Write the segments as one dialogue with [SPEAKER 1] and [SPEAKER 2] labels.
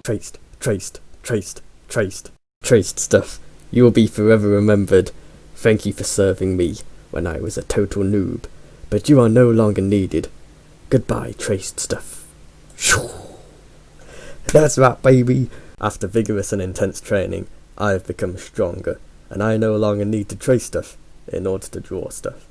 [SPEAKER 1] Traced, traced, traced, traced, traced stuff. You will be forever remembered. Thank you for serving me when I was a total noob, but you are no longer needed. Goodbye, traced stuff. That's right, baby. After vigorous and intense training, I have become stronger, and I no longer need to trace stuff in order to draw stuff.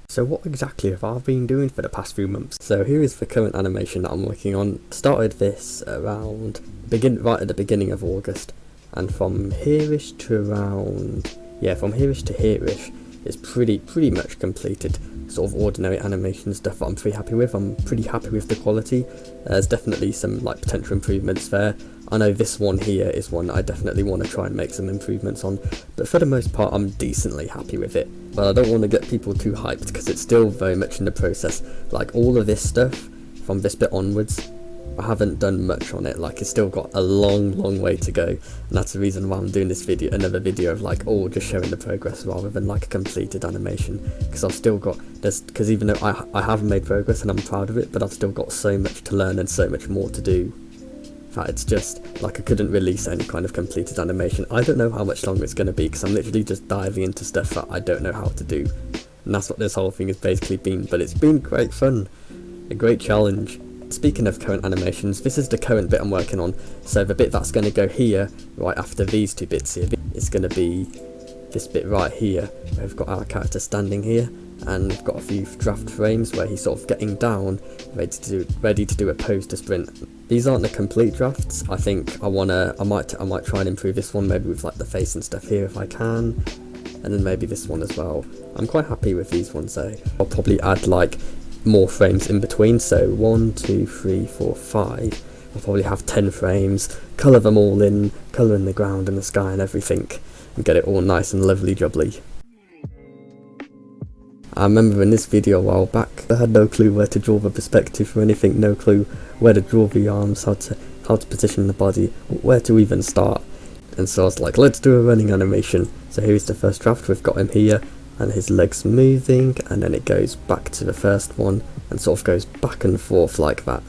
[SPEAKER 1] So what exactly have I been doing for the past few months? So here is the current animation that I'm working on. Started this around right at the beginning of August, and from here-ish to around, from here-ish to here-ish is pretty much completed. Sort of ordinary animation stuff that I'm pretty happy with. I'm pretty happy with the quality. There's definitely some potential improvements there. I know this one here is one I definitely want to try and make some improvements on, but for the most part I'm decently happy with it. But I don't want to get people too hyped because it's still very much in the process. Like all of this stuff from this bit onwards, I haven't done much on it. It's still got a long way to go, and that's the reason why I'm doing this video, another video of just showing the progress rather than a completed animation, because I've still got because even though I have made progress and I'm proud of it, but I've still got so much to learn and so much more to do that it's just I couldn't release any kind of completed animation. I don't know how much longer it's going to be because I'm literally just diving into stuff that I don't know how to do, and that's what this whole thing has basically been. But it's been great fun, a great challenge. Speaking of current animations, this is the current bit I'm working on. So the bit that's going to go here, right after these two bits here, is going to be this bit right here. We've got our character standing here, and we've got a few draft frames where he's sort of getting down, ready to do a pose to sprint. These aren't the complete drafts. I think I might try and improve this one, maybe with the face and stuff here if I can, and then maybe this one as well. I'm quite happy with these ones though. I'll probably add more frames in between, so 1, 2, 3, 4, 5. I'll probably have 10 frames, colour them all in, colour in the ground and the sky and everything, and get it all nice and lovely jubbly. I remember in this video a while back, I had no clue where to draw the perspective or anything, no clue where to draw the arms, how to position the body, where to even start, and so I was like, let's do a running animation. So here's the first draft. We've got him here, and his legs moving, and then it goes back to the first one and sort of goes back and forth like that.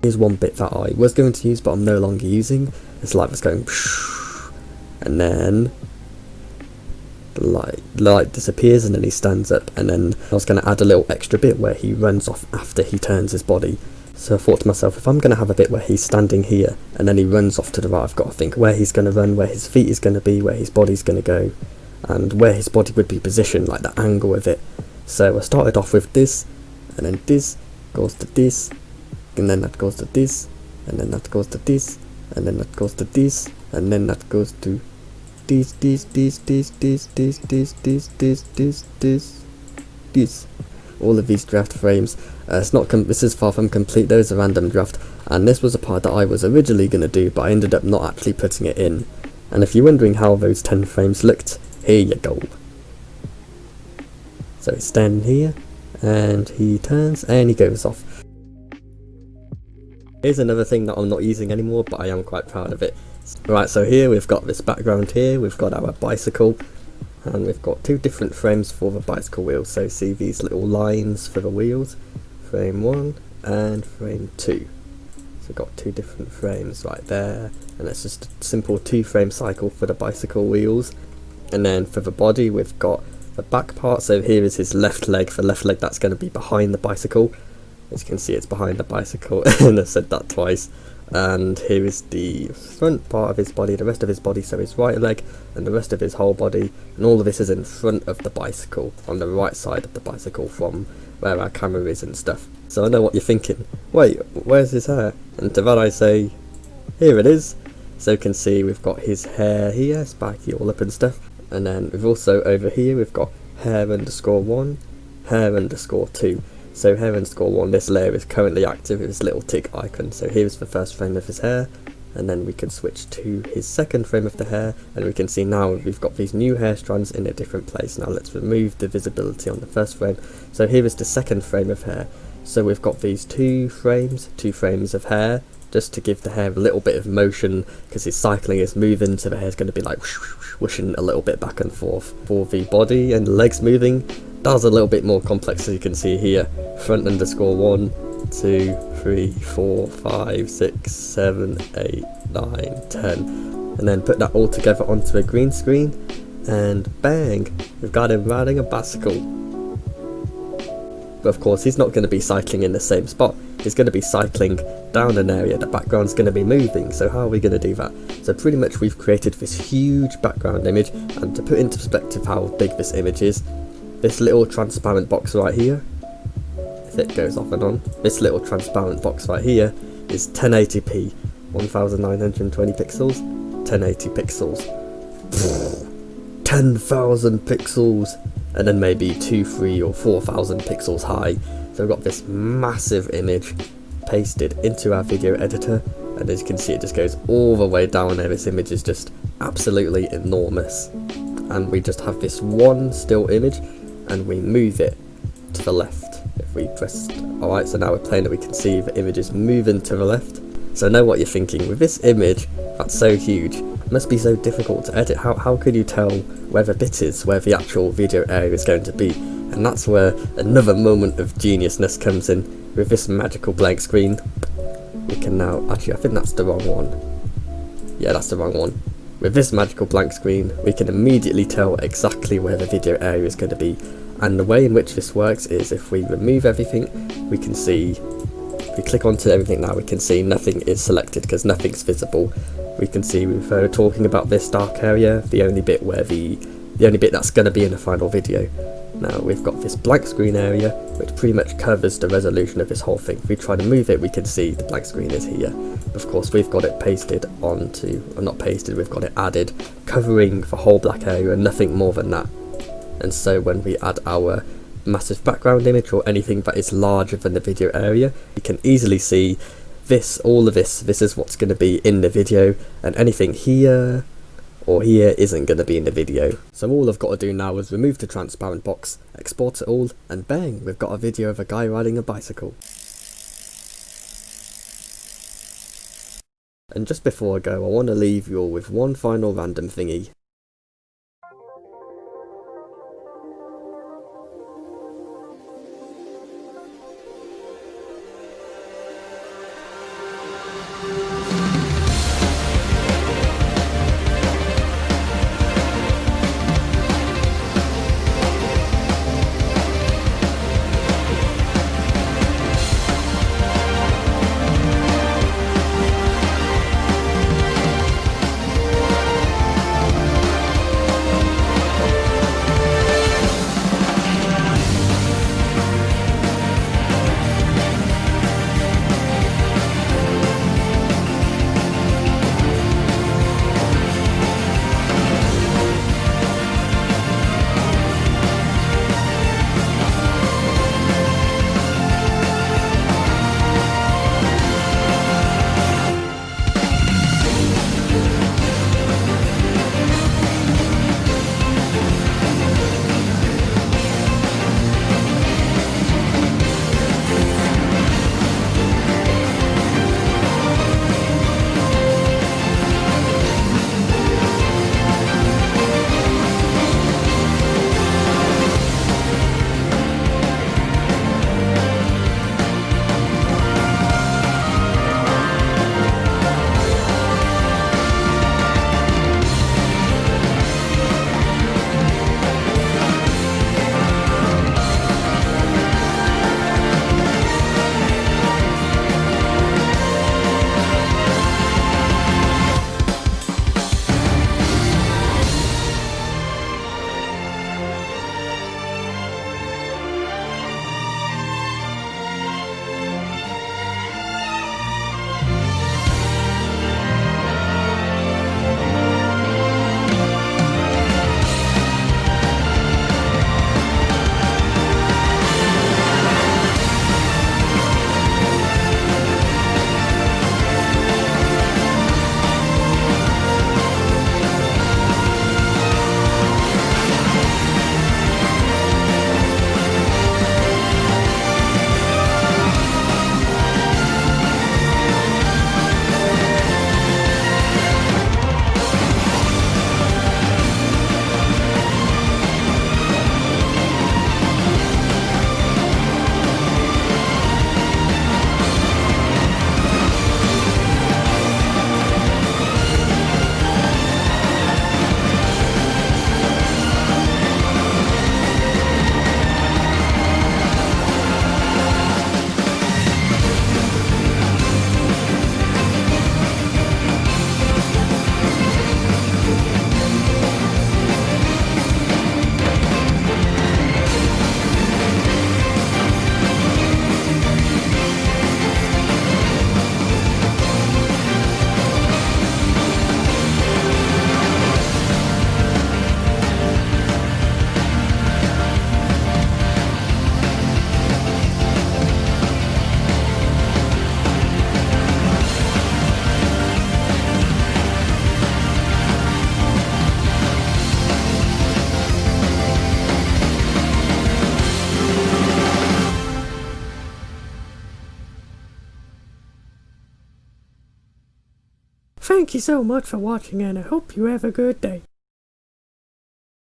[SPEAKER 1] Here's one bit that I was going to use but I'm no longer using. It's it's going and then the light disappears and then he stands up, and then I was going to add a little extra bit where he runs off after he turns his body. So I thought to myself, if I'm going to have a bit where he's standing here and then he runs off to the right, I've got to think where he's going to run, where his feet is going to be, where his body's going to go, and where his body would be positioned, the angle of it. So I started off with this, and then this goes to this, and then that goes to this, and then that goes to this, and then that goes to this, and then that goes to this. All of these draft frames. This is far from complete. There is a random draft, and this was a part that I was originally going to do, but I ended up not actually putting it in. And if you're wondering how those 10 frames looked, here you go. So he's standing here, and he turns, and he goes off. Here's another thing that I'm not using anymore, but I am quite proud of it. Right, so here we've got this background here, we've got our bicycle, and we've got 2 different frames for the bicycle wheels. So see these little lines for the wheels, frame 1 and frame 2. So we've got 2 different frames right there, and it's just a simple 2-frame cycle for the bicycle wheels. And then for the body we've got the back part. So here is his left leg. The left leg, that's going to be behind the bicycle. As you can see, it's behind the bicycle, and I said that twice. And here is the front part of his body, the rest of his body, so his right leg and the rest of his whole body, and all of this is in front of the bicycle, on the right side of the bicycle from where our camera is and stuff. So I know what you're thinking, wait, where's his hair? And to that I say, here it is. So you can see we've got his hair here, spiky all up and stuff, and then we've also over here we've got hair underscore 1, hair underscore 2. So hair underscore 1, this layer is currently active with this little tick icon. So here's the first frame of his hair, and then we can switch to his second frame of the hair, and we can see now we've got these new hair strands in a different place. Now let's remove the visibility on the first frame. So here is the second frame of hair. So we've got these two frames of hair, just to give the hair a little bit of motion, because his cycling is moving, so the hair's going to be like whooshing a little bit back and forth. For the body and legs moving, that's a little bit more complex, as you can see here. Front underscore 1, 2, 3, 4, 5, 6, 7, 8, 9, 10, and then put that all together onto a green screen, and bang, we've got him riding a bicycle. But of course he's not going to be cycling in the same spot, he's going to be cycling down an area, the background's going to be moving. So how are we going to do that? So pretty much we've created this huge background image, and to put into perspective how big this image is, this little transparent box right here, if it goes off and on, this little transparent box right here is 1080p, 1920 pixels, 1080 pixels, 10,000 pixels, and then maybe 2, 3 or 4,000 pixels high. So we've got this massive image pasted into our video editor, and as you can see it just goes all the way down there. This image is just absolutely enormous, and we just have this one still image and we move it to the left. If we press, alright, so now we're playing it, we can see the image is moving to the left. So I know what you're thinking, with this image that's so huge, it must be so difficult to edit. How could you tell where the bit is, where the actual video area is going to be? And that's where another moment of geniusness comes in. With this magical blank screen, we can now, actually I think that's the wrong one. Yeah, that's the wrong one. With this magical blank screen, we can immediately tell exactly where the video area is going to be. And the way in which this works is if we remove everything, we can see, if we click onto everything now, we can see nothing is selected because nothing's visible. We can see if we're talking about this dark area, the only bit that's going to be in the final video. Now we've got this blank screen area which pretty much covers the resolution of this whole thing. If we try to move it, we can see the blank screen is here. Of course we've got it pasted onto, or not pasted, we've got it added, covering the whole black area and nothing more than that. And so when we add our massive background image or anything that is larger than the video area, we can easily see this, all of this is what's going to be in the video, and anything here or here isn't going to be in the video. So all I've got to do now is remove the transparent box, export it all, and bang, we've got a video of a guy riding a bicycle. And just before I go, I want to leave you all with one final random thingy.
[SPEAKER 2] Thank you so much for watching, and I hope you have a good day.